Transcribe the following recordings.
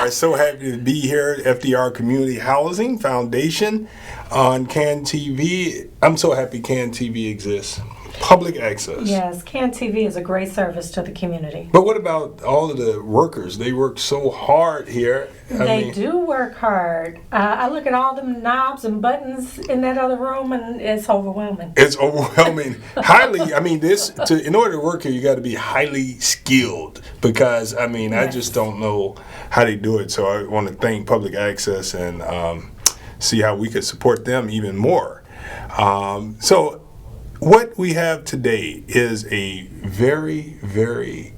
are so happy to be here at F.D.R. Community Housing Foundation on CAN TV. I'm so happy CAN TV exists. Public access. Yes, CAN TV is a great service to the community. But what about all of the workers? They work so hard here. They do work hard. I look at all the knobs and buttons in that other room, and it's overwhelming. It's overwhelming. In order to work here, you got to be highly skilled because, I just don't know how they do it. So I want to thank Public Access and see how we could support them even more. So what we have today is a very, very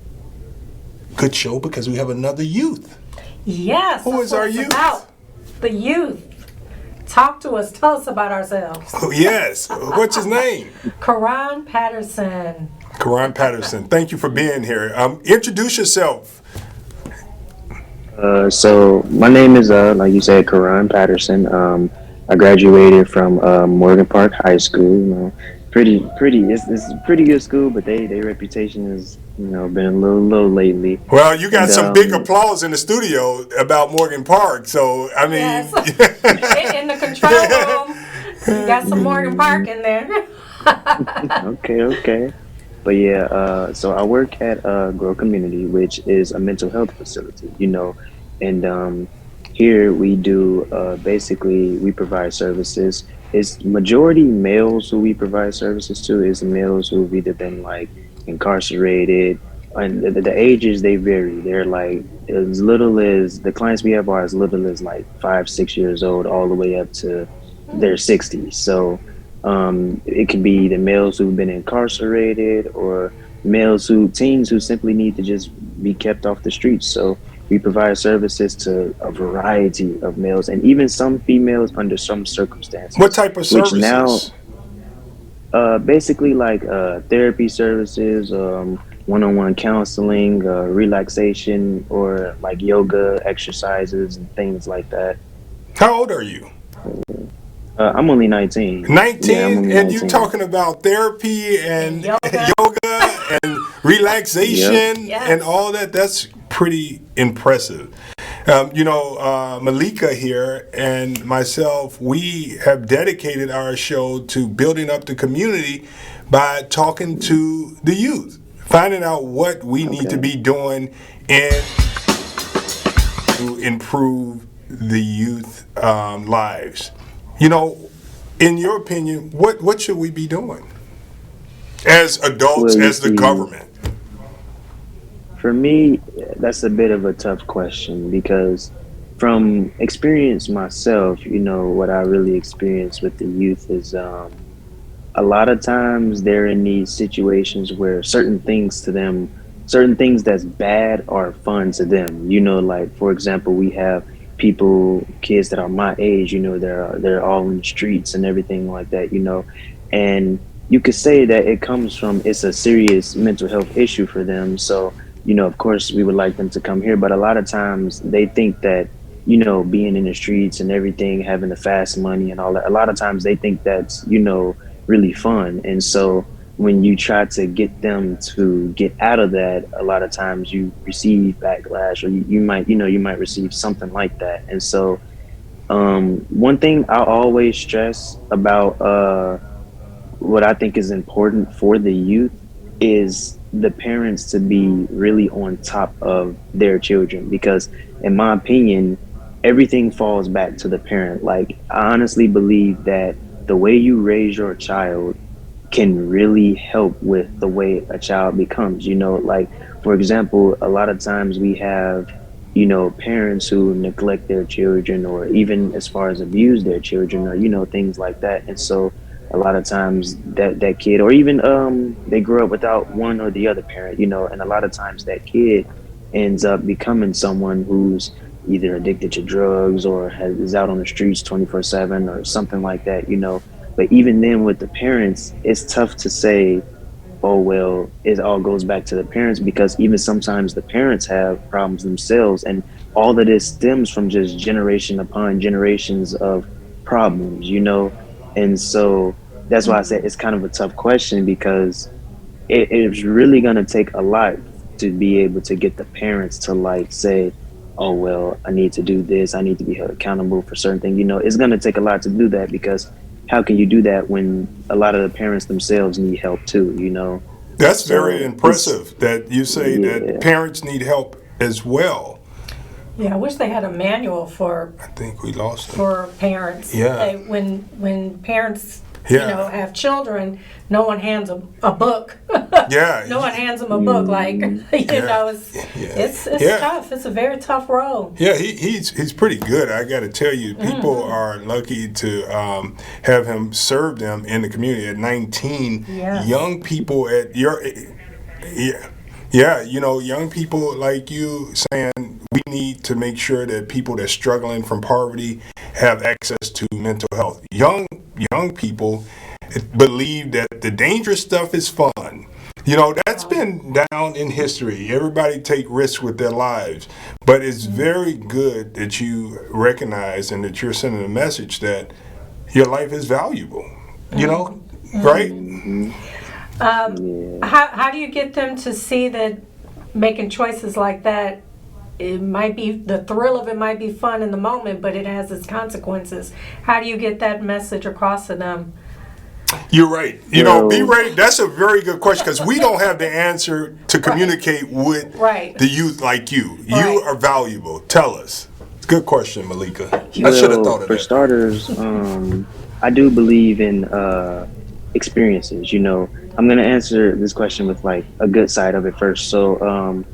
good show because we have another youth. Yes. Who is our youth? About the youth. Talk to us. Tell us about ourselves. Oh, yes. What's his name? Caron Patterson. Caron Patterson. Thank you for being here. Introduce yourself. So my name is, like you said, Caron Patterson. I graduated from Morgan Park High School. Pretty. It's a pretty good school, but their reputation has been a little low lately. Well, you got some big applause in the studio about Morgan Park, so Yes. In the control room, you got some Morgan Park in there. Okay. But yeah, so I work at Grow Community, which is a mental health facility, and here we do basically we provide services. It's majority males who we provide services to. Is males who've either been like incarcerated, and the ages they vary. They're like as little as the clients we have are as little as like 5-6 years old, all the way up to their 60s. So it could be the males who've been incarcerated or teens who simply need to just be kept off the streets. So we provide services to a variety of males and even some females under some circumstances. What type of services? Which now, basically like therapy services, one-on-one counseling, relaxation, or like yoga exercises and things like that. How old are you? I'm only 19. 19? Yeah, I'm only and 19. you talking about therapy and yoga. yoga and relaxation Yes. and all that? That's pretty impressive. Meleika here and myself, we have dedicated our show to building up the community by talking to the youth, finding out what we need to be doing and to improve the youth lives. In your opinion, what should we be doing as adults, as the government? For me, that's a bit of a tough question because from experience myself, what I really experience with the youth is a lot of times they're in these situations where certain things that's bad are fun to them. Like for example, we have kids that are my age, they're all in the streets and everything like that, and you could say that it's a serious mental health issue for them. So, of course we would like them to come here, but a lot of times they think that, being in the streets and everything, having the fast money and all that, a lot of times they think that's, really fun. And so when you try to get them to get out of that, a lot of times you receive backlash, or you might receive something like that. And so one thing I always stress about what I think is important for the youth is the parents to be really on top of their children, because in my opinion, everything falls back to the parent. Like, I honestly believe that the way you raise your child can really help with the way a child becomes. Like for example, a lot of times we have parents who neglect their children, or even as far as abuse their children, or things like that. And so a lot of times that kid, or even they grow up without one or the other parent, and a lot of times that kid ends up becoming someone who's either addicted to drugs or is out on the streets 24/7 or something like that. But even then with the parents, it's tough to say, oh, well, it all goes back to the parents, because even sometimes the parents have problems themselves, and all of this stems from just generation upon generations of problems, And so that's why I said it's kind of a tough question, because it's really going to take a lot to be able to get the parents to like say, oh, well, I need to do this. I need to be held accountable for certain things. You know, it's going to take a lot to do that, because how can you do that when a lot of the parents themselves need help too, you know? That's very So it's, impressive that you say that yeah, parents need help as well. Yeah, I wish they had a manual for I think we lost them. parents. Yeah. When parents, Yeah. have children, no one hands a book. Yeah. No one hands them a book. Like it's Yeah. tough. It's a very tough role. Yeah, he's pretty good. I got to tell you, people are lucky to have him serve them in the community at 19. Yes. Young people at your, yeah, young people like you saying we need to make sure that people that are struggling from poverty have access to mental health. Young people believe that the dangerous stuff is fun. That's been down in history. Everybody take risks with their lives. But it's very good that you recognize and that you're sending a message that your life is valuable. Right? How do you get them to see that making choices like that, it might be, the thrill of it might be fun in the moment, but it has its consequences? How do you get that message across to them? You're right. Be ready. That's a very good question, because we don't have the answer to communicate with the youth like you. You are valuable. Tell us. It's a good question, Meleika. I should have thought of that. For starters, I do believe in experiences. I'm going to answer this question with like a good side of it first. So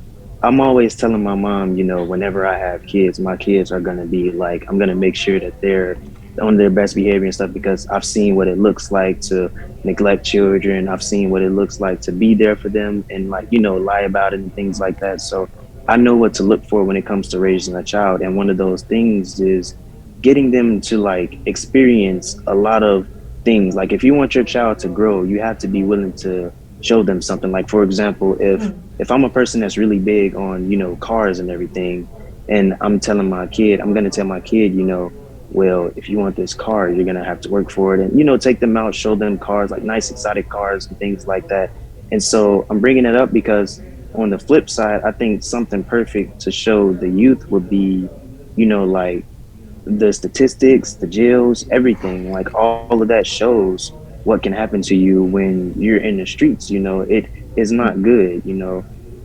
I'm always telling my mom, whenever I have kids, my kids are going to be like, I'm going to make sure that they're on their best behavior and stuff, because I've seen what it looks like to neglect children. I've seen what it looks like to be there for them and lie about it and things like that. So I know what to look for when it comes to raising a child. And one of those things is getting them to experience a lot of things. Like, if you want your child to grow, you have to be willing to show them something. Like, for example, if I'm a person that's really big on, cars and everything, and I'm going to tell my kid, well, if you want this car, you're going to have to work for it. And, take them out, show them cars, like nice exotic cars and things like that. And so I'm bringing it up because on the flip side, I think something perfect to show the youth would be, like the statistics, the jails, everything, like all of that shows what can happen to you when you're in the streets. It is not good,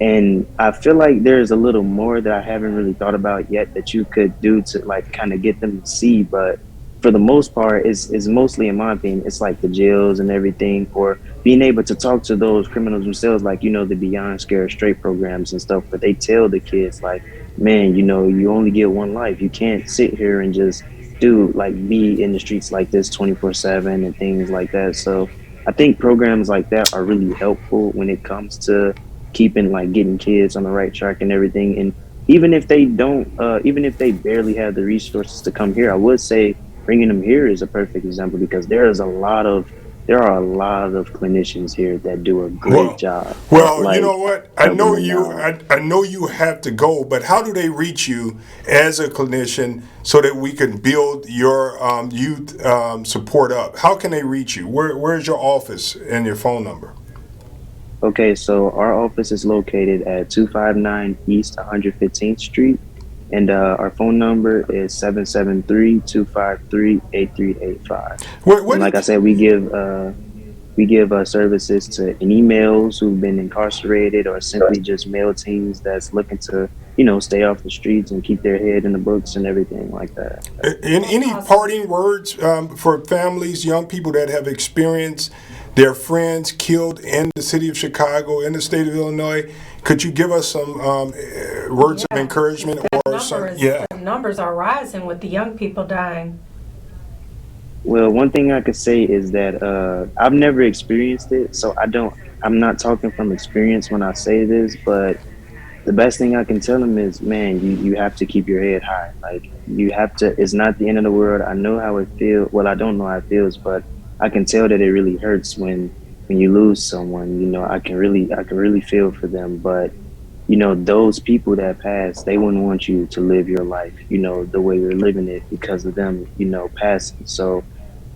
And I feel like there's a little more that I haven't really thought about yet that you could do to kind of get them to see. But for the most part, it's mostly, in my opinion, it's like the jails and everything, or being able to talk to those criminals themselves, like, the Beyond Scared Straight programs and stuff. But they tell the kids, like, man, you only get one life. You can't sit here and just be in the streets like this 24/7 and things like that. So I think programs like that are really helpful when it comes to keeping getting kids on the right track and everything. And even if they don't, even if they barely have the resources to come here, I would say bringing them here is a perfect example, because there are a lot of clinicians here that do a great job. Well, you know what? I know you have to go, but how do they reach you as a clinician so that we can build your youth support up? How can they reach you? Where's your office and your phone number? Okay, so our office is located at 259 East 115th Street, and our phone number is 773-253-8385. And like I said, we give services to emails who've been incarcerated, or simply just male teens that's looking to stay off the streets and keep their head in the books and everything like that. And any parting words for families, young people that have experienced their friends killed in the city of Chicago, in the state of Illinois? Could you give us some words of encouragement or something? The numbers are rising with the young people dying. Well, one thing I could say is that I've never experienced it, so I'm not talking from experience when I say this, but the best thing I can tell them is, man, you have to keep your head high. Like, you have to, it's not the end of the world. I know how it feels. Well, I don't know how it feels, but I can tell that it really hurts when you lose someone. I can really feel for them. But those people that pass, they wouldn't want you to live your life the way you're living it because of them passing. So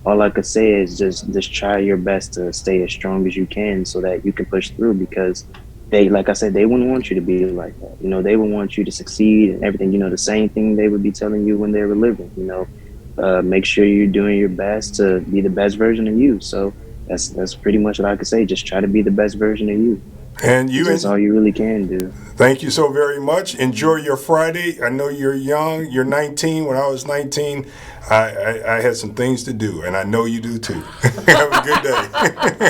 all I could say is just try your best to stay as strong as you can so that you can push through, because they, like I said, they wouldn't want you to be like that. You know, they would want you to succeed and everything. You know, the same thing they would be telling you when they were living. You know, make sure you're doing your best to be the best version of you. So that's pretty much what I could say. Just try to be the best version of you. And you, that's all you really can do. Thank you so very much. Enjoy your Friday. I know you're young. You're 19. When I was 19, I had some things to do, and I know you do too. Have a good day.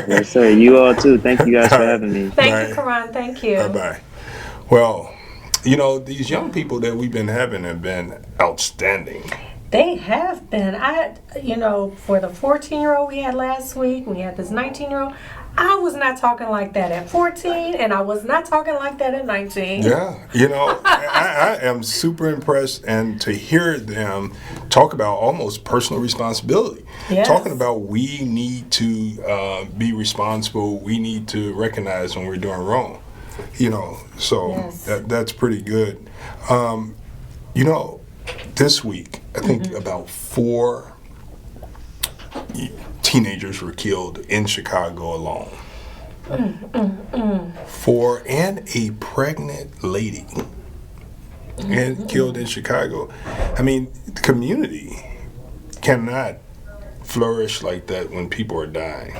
Yes, sir. You all too. Thank you guys for having me. Thank you, Karan. Thank you. Bye-bye. Well, you know, these young people that we've been having have been outstanding. They have been. For the 14-year-old we had last week, we had this 19-year-old. I was not talking like that at 14, and I was not talking like that at 19. Yeah, you know, I am super impressed, and to hear them talk about almost personal responsibility, yes. Talking about we need to be responsible, we need to recognize when we're doing wrong, you know, so yes. that's pretty good. You know, this week, I think about 4 teenagers were killed in Chicago alone. 4, and a pregnant lady and killed in Chicago. I mean, the community cannot flourish like that when people are dying.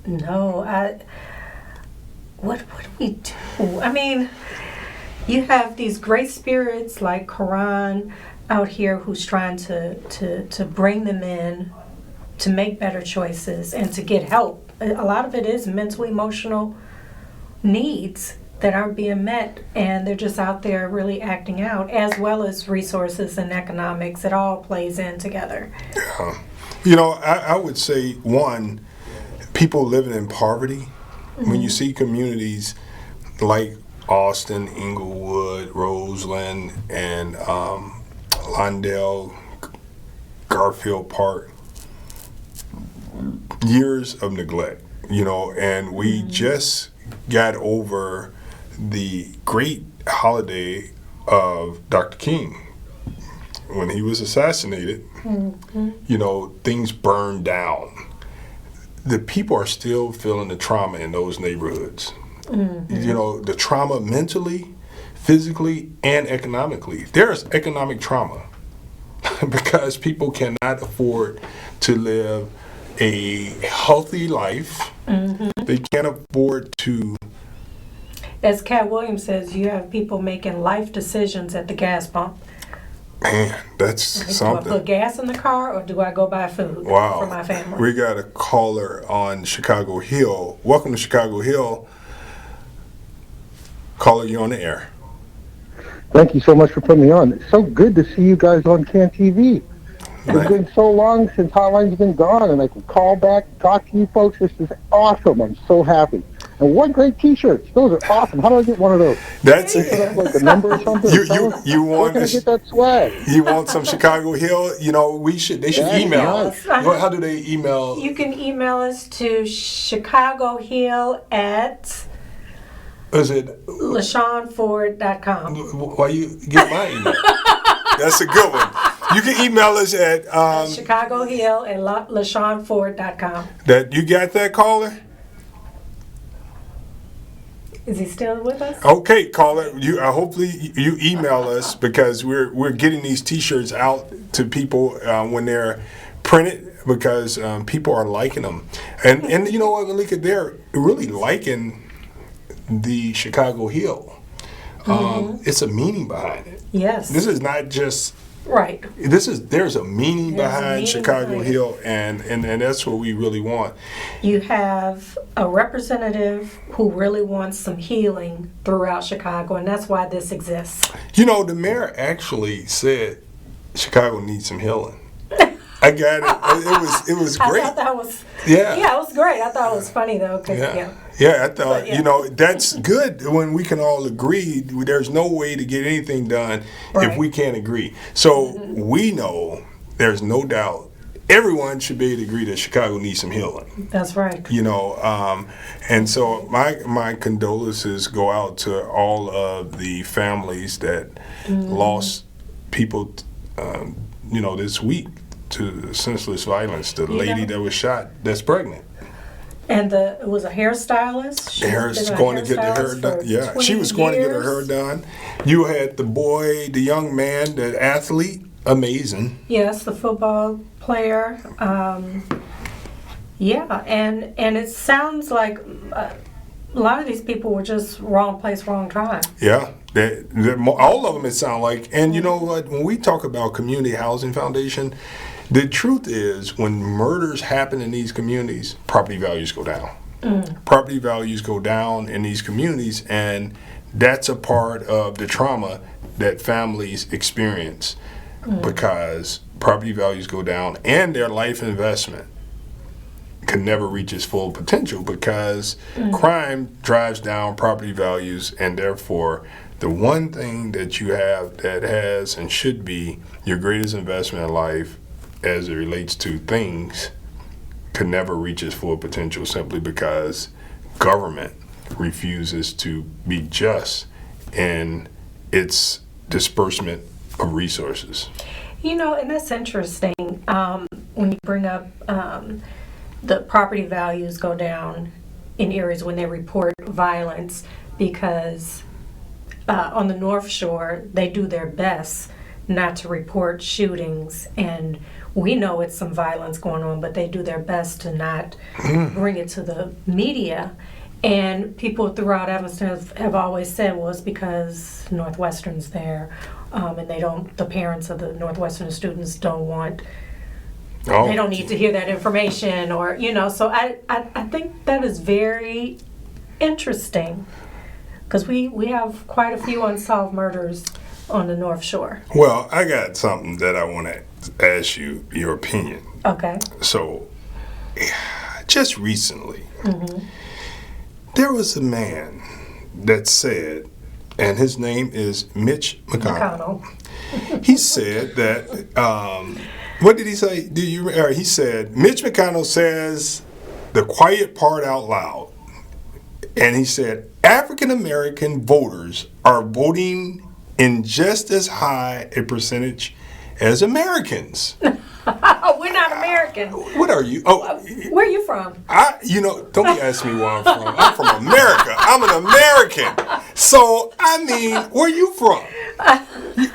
No, what do we do? I mean, you have these great spirits like Karan out here who's trying to bring them in to make better choices and to get help. A lot of it is mental, emotional needs that aren't being met, and they're just out there really acting out, as well as resources and economics. It all plays in together. You know, I would say, one, people living in poverty, when you see communities like Austin, Inglewood, Roseland, and Lawndale, Garfield Park, years of neglect, you know, and we just got over the great holiday of Dr. King. When he was assassinated, you know, things burned down. The people are still feeling the trauma in those neighborhoods. You know, the trauma mentally, physically, and economically. There's economic trauma because people cannot afford to live a healthy life. They can't afford to. As Cat Williams says, you have people making life decisions at the gas pump. Man, that's something. Do I put gas in the car, or do I go buy food for my family? We got a caller on Chicago Hill. Welcome to Chicago Hill. Caller, you on the air. Thank you so much for putting me on. It's so good to see you guys on CAN TV. It's been so long since Hotline's been gone, and I can call back, talk to you folks. This is awesome. I'm so happy. And what great T-shirts! Those are awesome. How do I get one of those? That's like a number or something. You want to get that swag? You want some Chicago Hill? You know, they should email. Nice. How do they email? You can email us to chicagohill at Is it LaShawnFord.com. Why you get my email? That's a good one. You can email us at chicagohill at LaShawnFord.com. That you got that, caller? Is he still with us? Okay, caller. Hopefully you email us, because we're getting these T-shirts out to people when they're printed, because people are liking them, and you know what, Meleika, they're really liking the Chicago Hill. It's a meaning behind it. Yes. This is not just right. There's a meaning behind Chicago Hill, and that's what we really want. You have a representative who really wants some healing throughout Chicago, and that's why this exists. You know, the mayor actually said Chicago needs some healing. I got it. It was great. I thought that was yeah, it was great. I thought it was funny though. Yeah, I thought, you know, that's good when we can all agree. There's no way to get anything done if we can't agree. So we know, there's no doubt, everyone should be able to agree that Chicago needs some healing. That's right. You know, and so my condolences go out to all of the families that lost people, you know, this week to senseless violence. The lady that was shot that's pregnant. And it was a hairstylist. She Harris been a going to get the hair hairstylist done. for Yeah, 20 she was going to get her years. hair done. You had the boy, the young man, the athlete, amazing. Yes, the football player. Yeah, and it sounds like a lot of these people were just wrong place, wrong time. Yeah, all of them it sounds like. And you know what? When we talk about Community Housing Foundation, the truth is when murders happen in these communities, property values go down. Property values go down in these communities, and that's a part of the trauma that families experience because property values go down and their life investment can never reach its full potential because crime drives down property values, and therefore the one thing that you have that has and should be your greatest investment in life as it relates to things can never reach its full potential simply because government refuses to be just in its disbursement of resources. You know, and that's interesting when you bring up the property values go down in areas when they report violence because on the North Shore, they do their best not to report shootings, and we know it's some violence going on, but they do their best to not bring it to the media. And people throughout Evanston have always said, well, it's because Northwestern's there, and the parents of the Northwestern students don't want, they don't need to hear that information, or, so I think that is very interesting, because we have quite a few unsolved murders on the North Shore. Well, I got something that I want to ask you your opinion. Okay. So, just recently, there was a man that said, and his name is Mitch McConnell. He said that, what did he say? He said, Mitch McConnell says the quiet part out loud. And he said, African American voters are voting in just as high a percentage as Americans. We're not American. What are you? Oh, where are you from? Don't be asking me where I'm from. I'm from America. I'm an American. So, where are you from? Are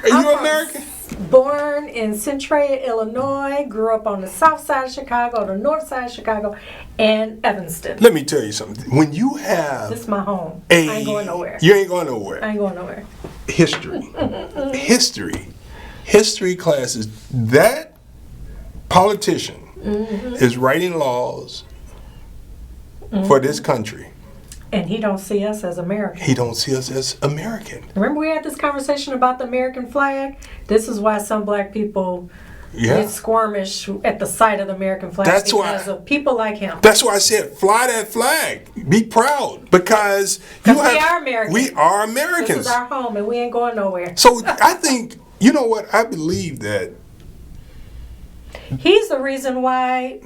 you American? Born in Centralia, Illinois, grew up on the south side of Chicago, the north side of Chicago, and Evanston. Let me tell you something. When you have This is my home. I ain't going nowhere. You ain't going nowhere. I ain't going nowhere. History classes, that politician is writing laws for this country. And he don't see us as American. He don't see us as American. Remember we had this conversation about the American flag? This is why some black people get squirmish at the sight of the American flag because of people like him. That's why I said fly that flag. Be proud because we are Americans. We are Americans. This is our home and we ain't going nowhere. So I think, you know what, I believe that he's the reason why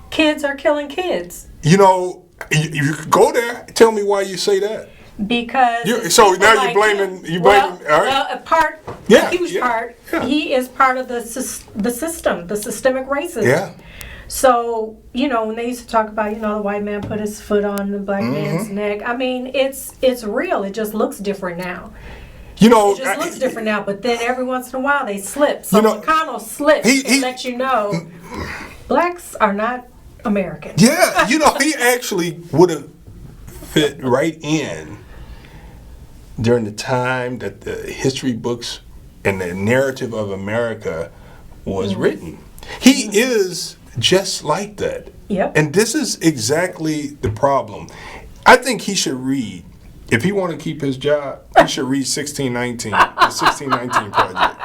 kids are killing kids. You could go there. Tell me why you say that. Because so now you're blaming. All right. Well, a huge part. Yeah. He is part of the system, the systemic racism. Yeah. So when they used to talk about the white man put his foot on the black man's neck. It's real. It just looks different now. It just looks different now. But then every once in a while they slip. So McConnell slips and lets you know blacks are not American. Yeah, he actually would have fit right in during the time that the history books and the narrative of America was written. He is just like that. Yep. And this is exactly the problem. I think he should read, if he want to keep his job, he should read 1619, the 1619 Project.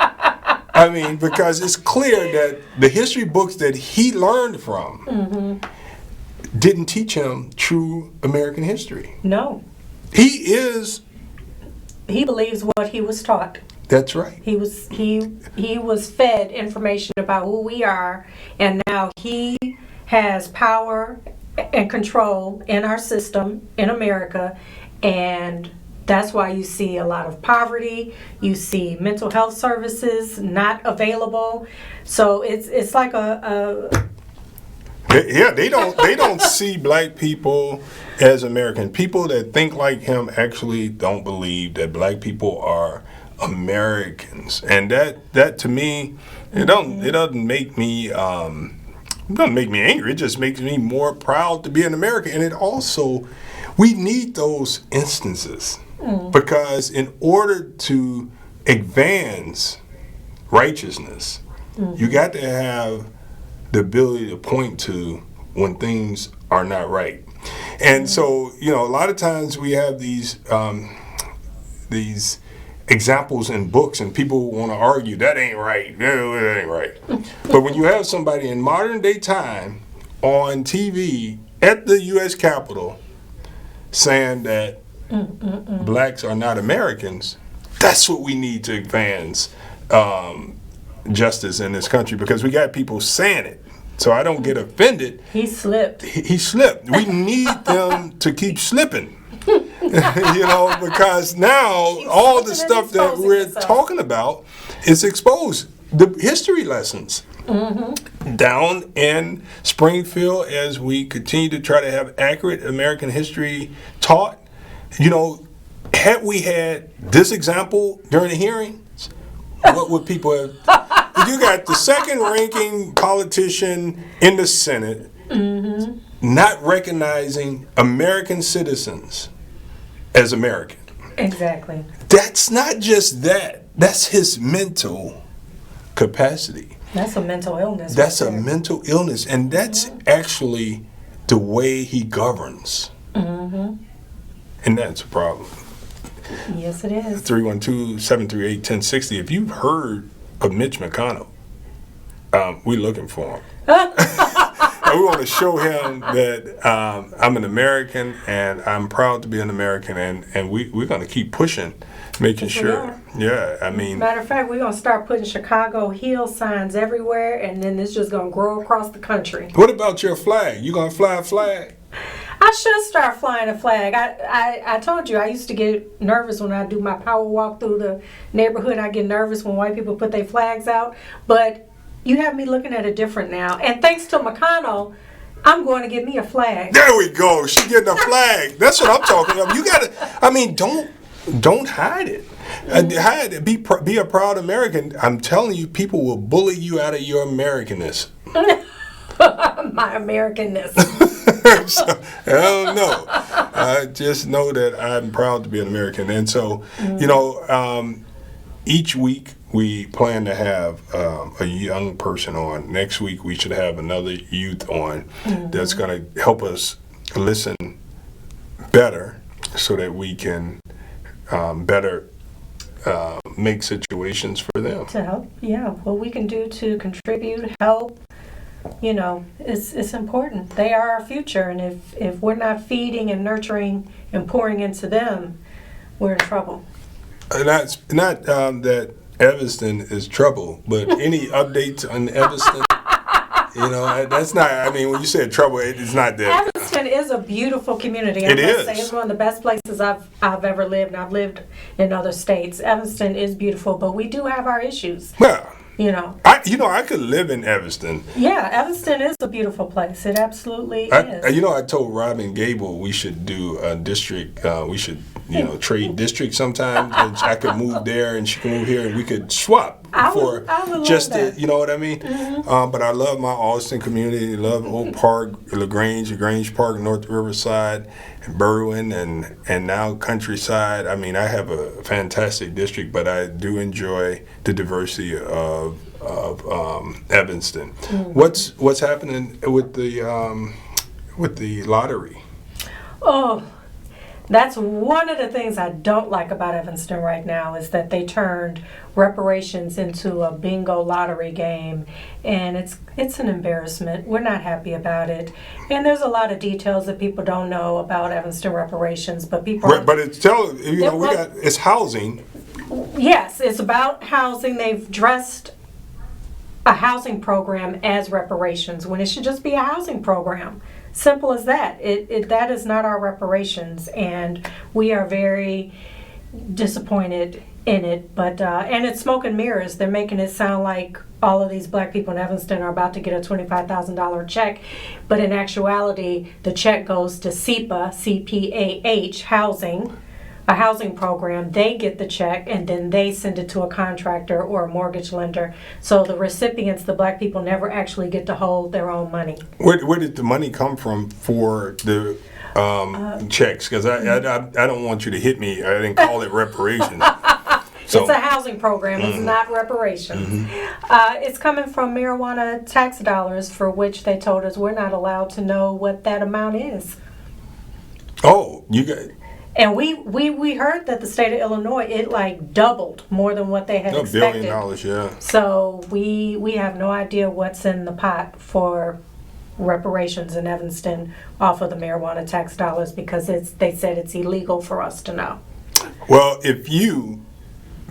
Because it's clear that the history books that he learned from didn't teach him true American history. No. He believes what he was taught. That's right. He was fed information about who we are, and now he has power and control in our system in America, and that's why you see a lot of poverty. You see mental health services not available. So it's like They don't see black people as American. People that think like him actually don't believe that black people are Americans, and that to me, it doesn't make me angry. It just makes me more proud to be an American. And it also, we need those instances because in order to advance righteousness, you got to have the ability to point to when things are not right. And so, a lot of times we have these examples in books, and people want to argue that ain't right. No, that ain't right. But when you have somebody in modern day time on TV at the U.S. Capitol saying that blacks are not Americans, that's what we need to advance justice in this country, because we got people saying it. So I don't get offended. He slipped. He slipped. We need them to keep slipping. Because now all the stuff that we're talking about is exposed. The history lessons down in Springfield, as we continue to try to have accurate American history taught, had we had this example during the hearings, what would people have? You got the second ranking politician in the Senate not recognizing American citizens as American. Exactly. That's not just that. That's his mental capacity. That's a mental illness. That's a mental illness. And that's actually the way he governs. And that's a problem. Yes, it is. 312-738-1060. If you've heard of Mitch McConnell, we're looking for him. And we want to show him that I'm an American and I'm proud to be an American, and we're going to keep pushing, making sure. Yeah, I mean. Matter of fact, we're going to start putting Chicago Hill signs everywhere, and then it's just going to grow across the country. What about your flag? You going to fly a flag? I should start flying a flag. I told you I used to get nervous when I do my power walk through the neighborhood. I get nervous when white people put their flags out, but you have me looking at it different now. And thanks to McConnell, I'm going to get me a flag. There we go. She's getting a flag. That's what I'm talking about. You got to, don't hide it. Hide it. Be a proud American. I'm telling you, people will bully you out of your Americanness. My Americanness. So, I don't know. I just know that I'm proud to be an American. And so, each week we plan to have a young person on. Next week we should have another youth on that's going to help us listen better so that we can better make situations for them. To help, what we can do to contribute, help, it's important. They are our future, and if we're not feeding and nurturing and pouring into them, we're in trouble. And that's not that Evanston is trouble, but any updates on Evanston? That's not, when you said trouble, it's not that. Evanston is a beautiful community. It is. It's one of the best places I've ever lived, and I've lived in other states. Evanston is beautiful, but we do have our issues. Well, I could live in Evanston. Yeah, Evanston is a beautiful place. It absolutely is. I told Robin Gable we should do a district. We should, trade districts sometime. And I could move there and she can move here and we could swap. I would just love that. You know what I mean? But I love my Austin community. I love Oak Park, LaGrange Park, North Riverside, and Berwyn, and now Countryside. I have a fantastic district, but I do enjoy the diversity of Evanston. What's happening with the lottery? Oh, that's one of the things I don't like about Evanston right now, is that they turned reparations into a bingo lottery game, and it's an embarrassment. We're not happy about it, and there's a lot of details that people don't know about Evanston reparations, but people. But it's it's housing. Yes, it's about housing. They've dressed a housing program as reparations when it should just be a housing program. Simple as that. That is not our reparations, and we are very disappointed in it, but and it's smoke and mirrors. They're making it sound like all of these black people in Evanston are about to get a $25,000 check, but in actuality, the check goes to CPA, CPAH, housing, a housing program. They get the check and then they send it to a contractor or a mortgage lender. So the recipients, the black people, never actually get to hold their own money. Where did the money come from for the checks? Because I don't want you to hit me. I didn't call it reparations. So, it's a housing program. It's not reparations. It's coming from marijuana tax dollars, for which they told us we're not allowed to know what that amount is. oh, you got And we heard that the state of Illinois, it like doubled more than what they had $1 expected. billion, yeah. So we have no idea what's in the pot for reparations in Evanston off of the marijuana tax dollars, because they said it's illegal for us to know. Well, if you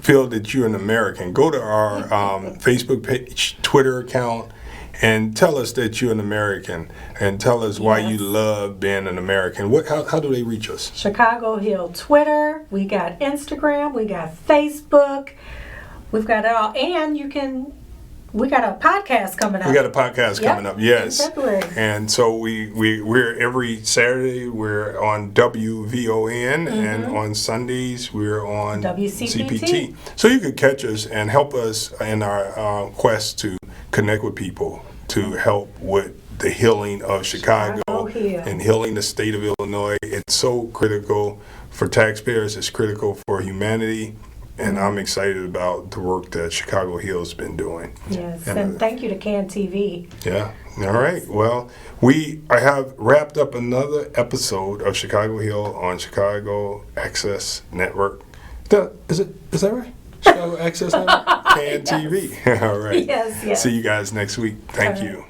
feel that you're an American, go to our Facebook page, Twitter account, and tell us that you're an American, and tell us why you love being an American. How do they reach us? Chicago Hill Twitter, we got Instagram, we got Facebook, we've got it all, and we got a podcast coming up. We got a podcast coming up, yes. In February. And so we're every Saturday we're on WVON, and on Sundays we're on WCPT. So you could catch us and help us in our quest to connect with people to help with the healing of Chicago and healing the state of Illinois. It's so critical for taxpayers. It's critical for humanity. And I'm excited about the work that Chicago Hill's been doing. Yes, and thank you to Caron TV. Yeah. All right. Well, I have wrapped up another episode of Chicago Hill on Chicago Access Network. Is that right? Chicago Access Network? Caron TV. All right. Yes. See you guys next week. Thank you.